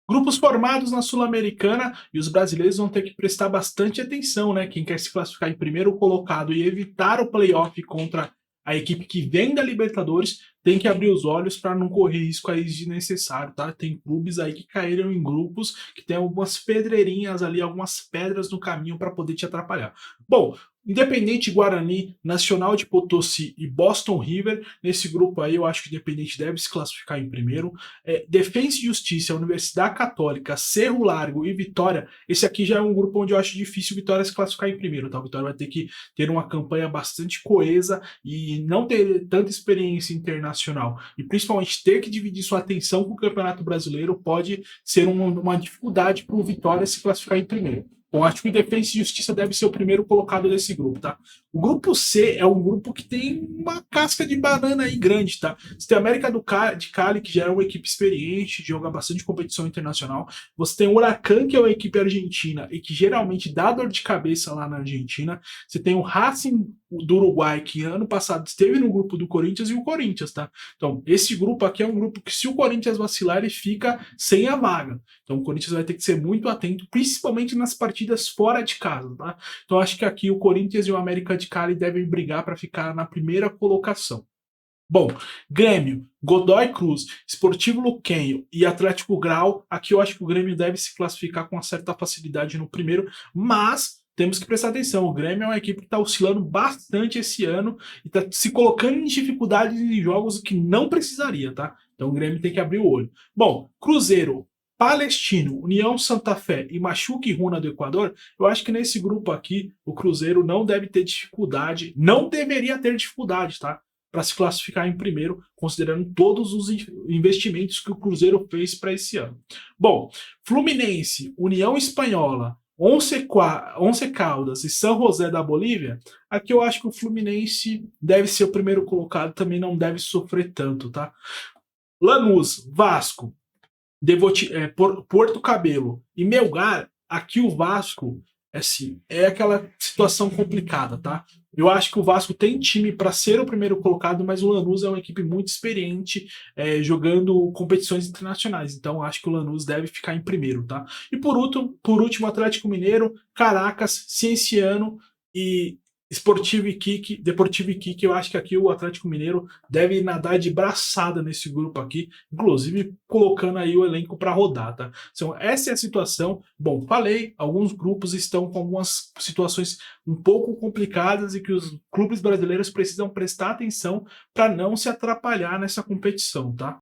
Grupos formados na Sul-Americana e os brasileiros vão ter que prestar bastante atenção, né? Quem quer se classificar em primeiro colocado e evitar o playoff contra a equipe que vem da Libertadores tem que abrir os olhos para não correr risco aí desnecessário, tá? Tem clubes aí que caíram em grupos que tem algumas pedreirinhas ali, algumas pedras no caminho para poder te atrapalhar. Bom, Independente Guarani, Nacional de Potosí e Boston River, nesse grupo aí eu acho que o Independente deve se classificar em primeiro. Defensa e Justiça, Universidade Católica, Cerro Largo e Vitória, esse aqui já é um grupo onde eu acho difícil o Vitória se classificar em primeiro, tá? O Vitória vai ter que ter uma campanha bastante coesa e não ter tanta experiência internacional e principalmente ter que dividir sua atenção com o Campeonato Brasileiro pode ser uma dificuldade para o Vitória se classificar em primeiro. Eu acho que o Defensa e Justiça deve ser o primeiro colocado desse grupo, tá? O grupo C é um grupo que tem uma casca de banana aí grande, tá? Você tem a América de Cali, que já é uma equipe experiente, joga bastante competição internacional. Você tem o Huracan, que é uma equipe argentina e que geralmente dá dor de cabeça lá na Argentina. Você tem o Racing do Uruguai, que ano passado esteve no grupo do Corinthians, e o Corinthians, tá? Então, esse grupo aqui é um grupo que, se o Corinthians vacilar, ele fica sem a vaga. Então, o Corinthians vai ter que ser muito atento, principalmente nas partidas fora de casa, tá? Então, acho que aqui o Corinthians e o América de Cali devem brigar para ficar na primeira colocação. Bom, Grêmio, Godoy Cruz, Sportivo Luquenho e Atlético Grau, aqui eu acho que o Grêmio deve se classificar com uma certa facilidade no primeiro, mas temos que prestar atenção, o Grêmio é uma equipe que está oscilando bastante esse ano e está se colocando em dificuldades em jogos que não precisaria, tá? Então o Grêmio tem que abrir o olho. Bom, Cruzeiro, Palestino, União Santa Fé e Machuque Runa do Equador, eu acho que nesse grupo aqui o Cruzeiro não deve ter dificuldade, não deveria ter dificuldade, tá? Para se classificar em primeiro, considerando todos os investimentos que o Cruzeiro fez para esse ano. Bom, Fluminense, União Espanhola, Once Caldas e São José da Bolívia, aqui eu acho que o Fluminense deve ser o primeiro colocado, também não deve sofrer tanto, tá? Lanús, Vasco, Porto Cabelo e Melgar, aqui o Vasco assim, é aquela situação complicada, tá? Eu acho que o Vasco tem time para ser o primeiro colocado, mas o Lanús é uma equipe muito experiente jogando competições internacionais. Então acho que o Lanús deve ficar em primeiro, tá? E por último Atlético Mineiro, Caracas, Cienciano e Deportivo Iquique, eu acho que aqui o Atlético Mineiro deve nadar de braçada nesse grupo aqui, inclusive colocando aí o elenco para rodar, tá? Então, essa é a situação. Bom, falei, alguns grupos estão com algumas situações um pouco complicadas e que os clubes brasileiros precisam prestar atenção para não se atrapalhar nessa competição, tá?